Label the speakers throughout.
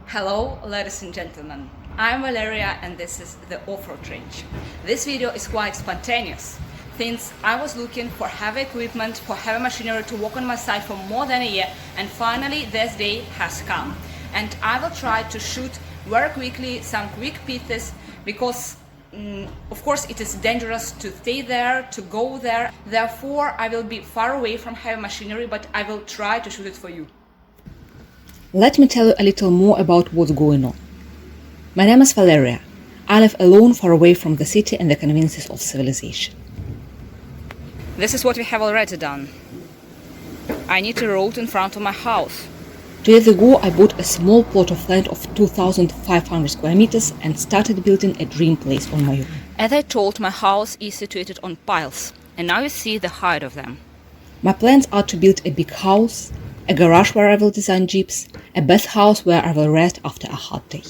Speaker 1: Hello, ladies and gentlemen. I'm Valeria and this is the off-road range. This video is quite spontaneous, since I was looking for heavy equipment, for heavy machinery to work on my site for more than a year, and finally this day has come. And I will try to shoot very quickly some quick pieces because of course it is dangerous to stay there, to go there. Therefore I will be far away from heavy machinery, but I will try to shoot it for you.
Speaker 2: Let me tell you a little more about what's going on. My name is Valeria. I live alone far away from the city and the conveniences of civilization.
Speaker 1: This is what we have already done. I need a road in front of my house.
Speaker 2: 2 years ago, I bought a small plot of land of 2,500 square meters and started building a dream place on my own.
Speaker 1: As I told, my house is situated on piles, and now you see the height of them.
Speaker 2: My plans are to build a big house, a garage where I will design jeeps, a bathhouse where I will rest after a hot day.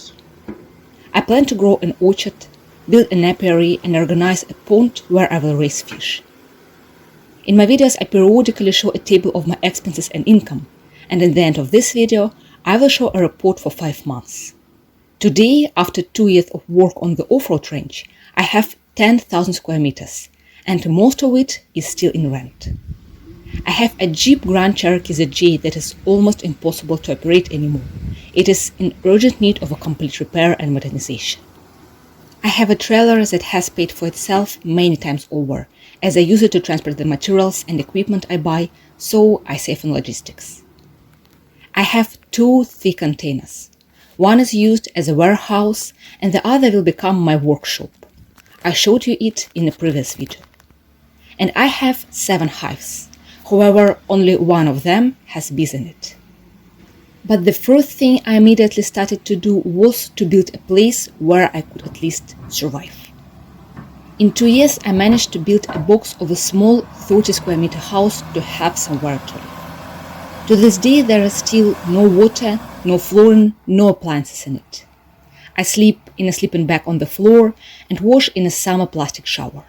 Speaker 2: I plan to grow an orchard, build an apiary, and organize a pond where I will raise fish. In my videos, I periodically show a table of my expenses and income, and at the end of this video, I will show a report for 5 months. Today, after 2 years of work on the off-road range, I have 10,000 square meters, and most of it is still in rent. I have a Jeep Grand Cherokee ZJ that is almost impossible to operate anymore. It is in urgent need of a complete repair and modernization. I have a trailer that has paid for itself many times over, as I use it to transport the materials and equipment I buy, so I save on logistics. I have 2 thick containers. One is used as a warehouse and the other will become my workshop. I showed you it in a previous video. And I have 7 hives. However, only one of them has bees in it. But the first thing I immediately started to do was to build a place where I could at least survive. In 2 years, I managed to build a box of a small 30 square meter house to have somewhere to live. To this day, there is still no water, no flooring, no appliances in it. I sleep in a sleeping bag on the floor and wash in a summer plastic shower.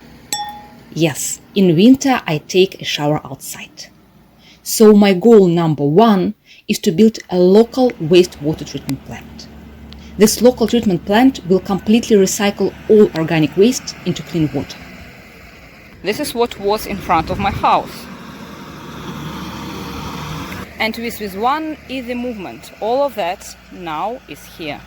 Speaker 2: Yes, in winter I take a shower outside. So my goal number 1 is to build a local wastewater treatment plant. This local treatment plant will completely recycle all organic waste into clean water.
Speaker 1: This is what was in front of my house. And with one easy movement, all of that now is here.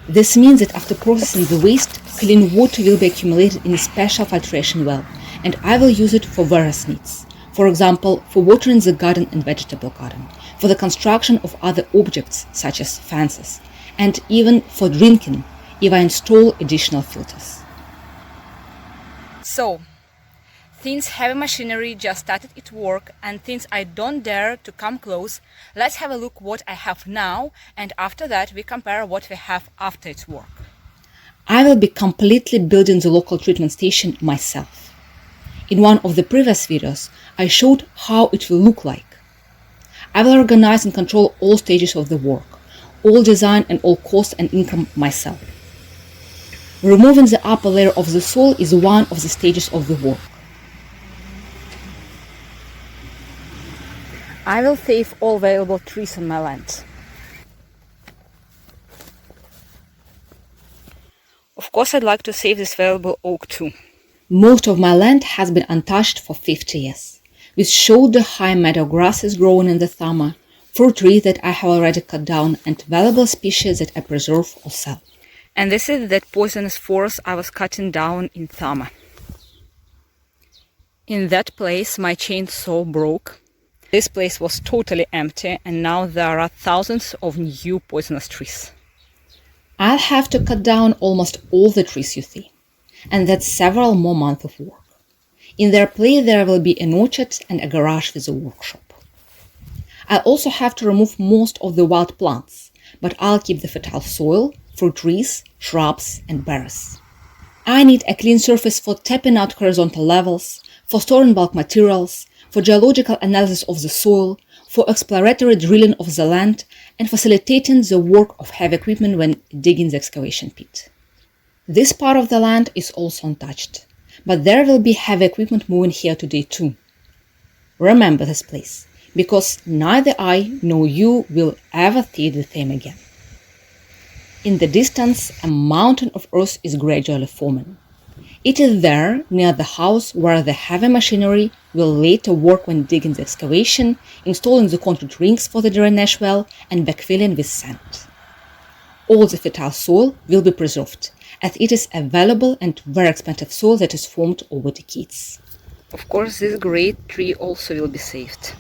Speaker 2: This means that after processing the waste, clean water will be accumulated in a special filtration well, and I will use it for various needs. For example, for watering the garden and vegetable garden, for the construction of other objects such as fences, and even for drinking if I install additional filters.
Speaker 1: So, since heavy machinery just started its work and since I don't dare to come close, let's have a look what I have now, and after that we compare what we have after its work.
Speaker 2: I will be completely building the local treatment station myself. In one of the previous videos, I showed how it will look like. I will organize and control all stages of the work, all design and all cost and income myself. Removing the upper layer of the soil is one of the stages of the work.
Speaker 1: I will save all valuable trees on my land. Of course, I'd like to save this valuable oak too.
Speaker 2: Most of my land has been untouched for 50 years, with shoulder-high meadow grasses growing in the summer, fruit trees that I have already cut down, and valuable species that I preserve or sell.
Speaker 1: And this is that poisonous forest I was cutting down in summer. In that place, my chainsaw broke. This place was totally empty, and now there are thousands of new poisonous trees.
Speaker 2: I'll have to cut down almost all the trees you see, and that's several more months of work. In their place there will be an orchard and a garage with a workshop. I'll also have to remove most of the wild plants, but I'll keep the fertile soil, fruit trees, shrubs and berries. I need a clean surface for tapping out horizontal levels, for storing bulk materials, for geological analysis of the soil, for exploratory drilling of the land, and facilitating the work of heavy equipment when digging the excavation pit. This part of the land is also untouched, but there will be heavy equipment moving here today too. Remember this place, because neither I nor you will ever see the same again. In the distance, a mountain of earth is gradually forming. It is there, near the house, where the heavy machinery will later work when digging the excavation, installing the concrete rings for the drainage well, and backfilling with sand. All the fertile soil will be preserved, as it is a valuable and very expensive soil that is formed over decades. Of course, this great tree also will be saved.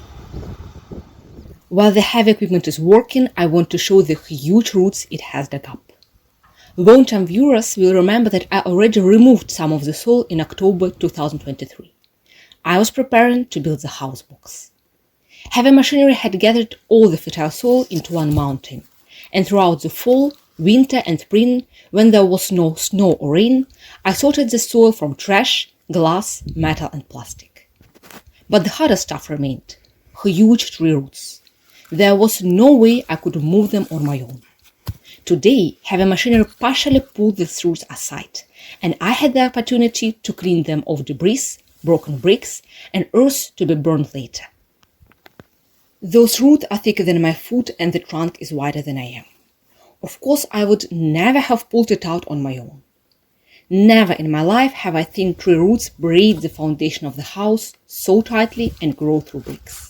Speaker 2: While the heavy equipment is working, I want to show the huge roots it has dug up. Long-term viewers will remember that I already removed some of the soil in October 2023. I was preparing to build the house box. Heavy machinery had gathered all the fertile soil into one mountain, and throughout the fall, winter and spring, when there was no snow or rain, I sorted the soil from trash, glass, metal and plastic. But the harder stuff remained, huge tree roots. There was no way I could move them on my own. Today, heavy machinery partially pulled these roots aside, and I had the opportunity to clean them of debris, broken bricks, and earth to be burned later. Those roots are thicker than my foot and the trunk is wider than I am. Of course, I would never have pulled it out on my own. Never in my life have I seen tree roots braid the foundation of the house so tightly and grow through bricks.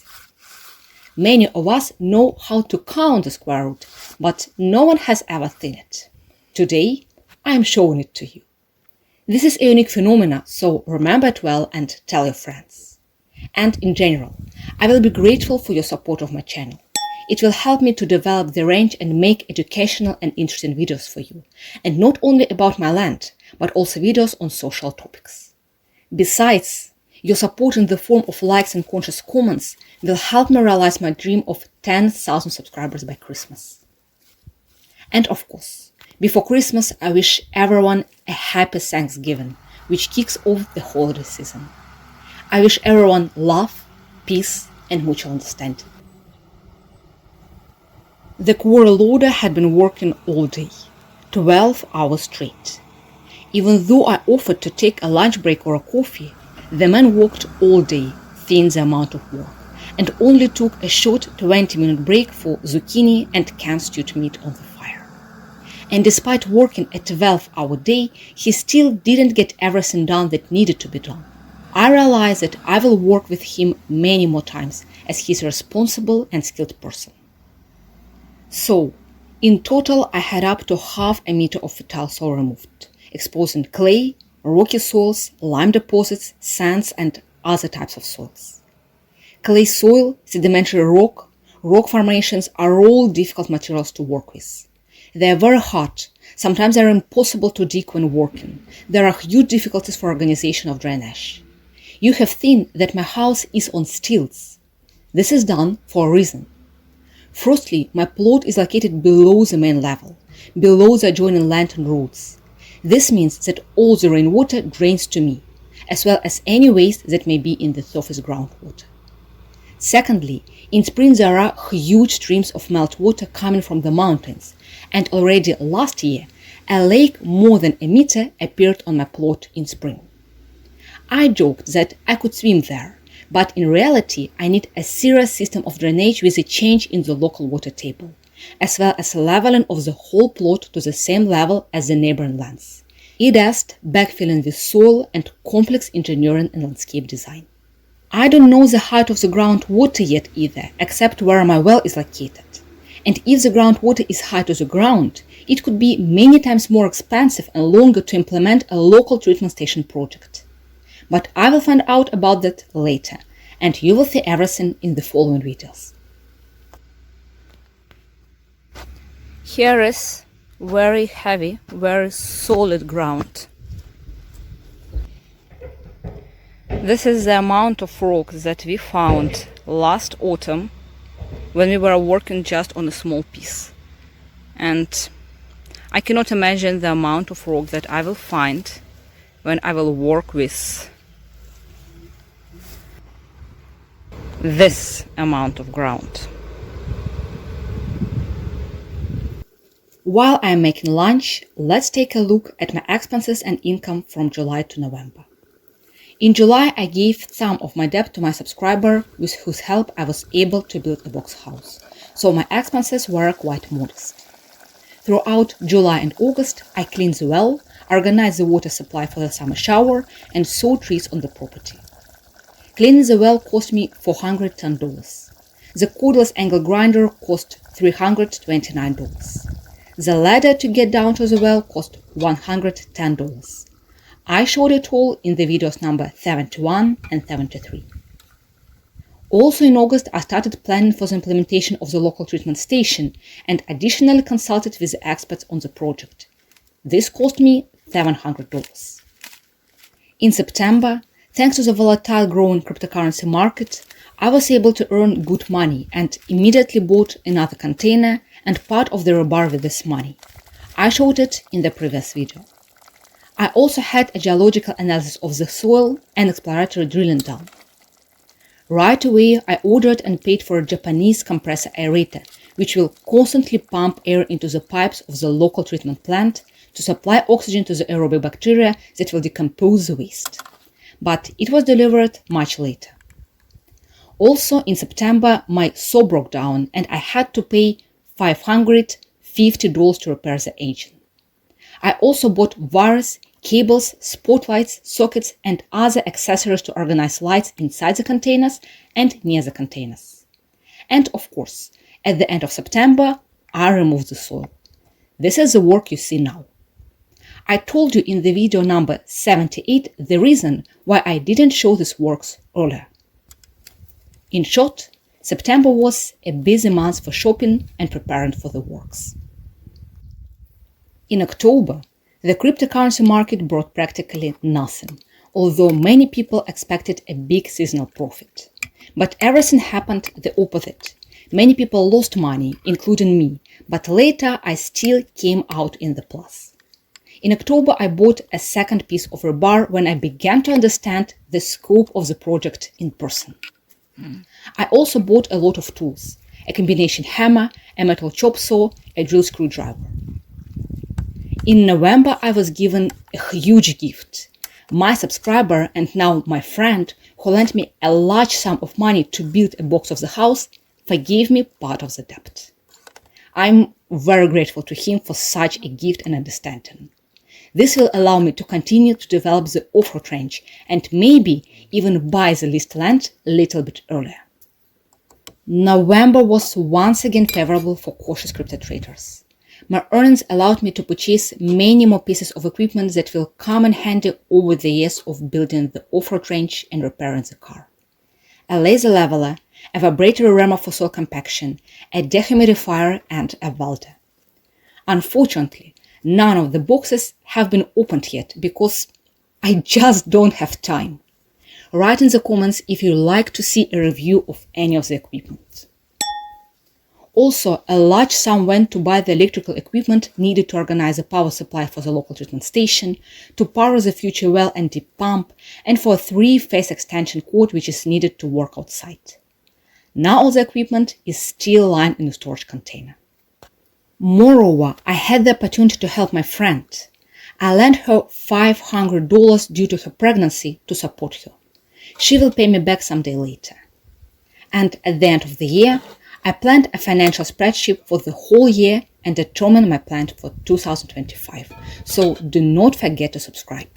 Speaker 2: Many of us know how to count the square root, but no one has ever seen it. Today, I am showing it to you. This is a unique phenomenon, so remember it well and tell your friends. And in general, I will be grateful for your support of my channel. It will help me to develop the range and make educational and interesting videos for you, and not only about my land, but also videos on social topics. Besides, your support in the form of likes and conscious comments will help me realize my dream of 10,000 subscribers by Christmas. And of course, before Christmas, I wish everyone a happy Thanksgiving, which kicks off the holiday season. I wish everyone love, peace, and mutual understanding. The quarry loader had been working all day, 12 hours straight. Even though I offered to take a lunch break or a coffee, the man worked all day, seeing the amount of work, and only took a short 20-minute break for zucchini and canned stewed meat on the fire. And despite working a 12-hour day, he still didn't get everything done that needed to be done. I realized that I will work with him many more times, as he's a responsible and skilled person. So, in total, I had up to half a meter of fertile soil removed, exposing clay, rocky soils, lime deposits, sands, and other types of soils. Clay soil, sedimentary rock formations are all difficult materials to work with. They are very hard. Sometimes they are impossible to dig when working. There are huge difficulties for organization of drainage. You have seen that my house is on stilts. This is done for a reason. Firstly, my plot is located below the main level, below the adjoining land and roads. This means that all the rainwater drains to me, as well as any waste that may be in the surface groundwater. Secondly, in spring there are huge streams of meltwater coming from the mountains, and already last year, a lake more than a meter appeared on my plot in spring. I joked that I could swim there, but in reality I need a serious system of drainage with a change in the local water table, as well as leveling of the whole plot to the same level as the neighboring lands. ETH, backfilling with soil, and complex engineering and landscape design. I don't know the height of the groundwater yet either, except where my well is located. And if the groundwater is high to the ground, it could be many times more expensive and longer to implement a local treatment station project. But I will find out about that later, and you will see everything in the following videos. Here is very heavy, very solid ground. This is the amount of rock that we found last autumn when we were working just on a small piece. And I cannot imagine the amount of rock that I will find when I will work with this amount of ground. While I am making lunch, let's take a look at my expenses and income from July to November. In July, I gave some of my debt to my subscriber with whose help I was able to build a box house, so my expenses were quite modest. Throughout July and August, I cleaned the well, organized the water supply for the summer shower, and sowed trees on the property. Cleaning the well cost me $410. The cordless angle grinder cost $329. The ladder to get down to the well cost $110. I showed it all in the videos number 71 and 73. Also in August, I started planning for the implementation of the local treatment station and additionally consulted with the experts on the project. This cost me $700. In September, thanks to the volatile growing cryptocurrency market, I was able to earn good money and immediately bought another container and part of the rebar with this money. I showed it in the previous video. I also had a geological analysis of the soil and exploratory drilling done. Right away, I ordered and paid for a Japanese compressor aerator, which will constantly pump air into the pipes of the local treatment plant to supply oxygen to the aerobic bacteria that will decompose the waste. But it was delivered much later. Also, in September, my saw broke down and I had to pay $550 to repair the engine. I also bought wires, cables, spotlights, sockets, and other accessories to organize lights inside the containers and near the containers. And of course, at the end of September, I removed the soil. This is the work you see now. I told you in the video number 78 the reason why I didn't show these works earlier. In short, September was a busy month for shopping and preparing for the works. In October, the cryptocurrency market brought practically nothing, although many people expected a big seasonal profit. But everything happened the opposite. Many people lost money, including me, but later I still came out in the plus. In October, I bought a second piece of rebar when I began to understand the scope of the project in person. I also bought a lot of tools, a combination hammer, a metal chop saw, a drill screwdriver. In November, I was given a huge gift. My subscriber and now my friend, who lent me a large sum of money to build a box of the house, forgave me part of the debt. I'm very grateful to him for such a gift and understanding. This will allow me to continue to develop the off-road range and maybe even buy the leased land a little bit earlier. November was once again favorable for cautious crypto traders. My earnings allowed me to purchase many more pieces of equipment that will come in handy over the years of building the off-road range and repairing the car. A laser leveler, a vibratory rammer for soil compaction, a dehumidifier, and a welder. Unfortunately, none of the boxes have been opened yet because I just don't have time. Write in the comments if you'd like to see a review of any of the equipment. Also, a large sum went to buy the electrical equipment needed to organize a power supply for the local treatment station, to power the future well and deep pump, and for a 3-phase extension cord which is needed to work outside. Now all the equipment is still lying in a storage container. Moreover, I had the opportunity to help my friend. I lent her $500 due to her pregnancy to support her. She will pay me back someday later. And at the end of the year, I planned a financial spreadsheet for the whole year and determined my plan for 2025. So do not forget to subscribe.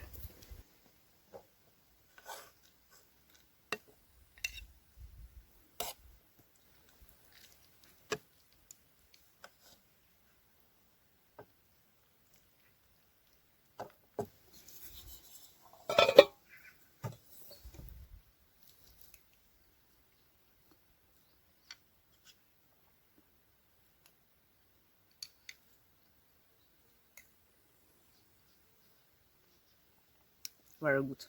Speaker 2: Very good.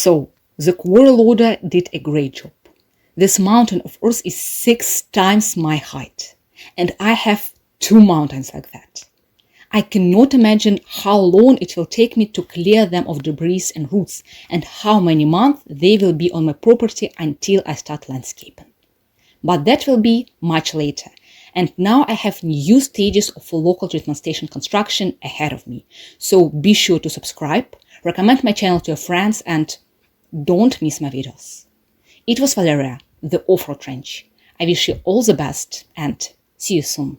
Speaker 2: So, the Quarry loader did a great job. This mountain of earth is 6 times my height, and I have 2 mountains like that. I cannot imagine how long it will take me to clear them of debris and roots, and how many months they will be on my property until I start landscaping. But that will be much later. And now I have new stages of local treatment station construction ahead of me. So be sure to subscribe, recommend my channel to your friends, and don't miss my videos. It was Valeria, the Off-Road Trench. I wish you all the best and see you soon.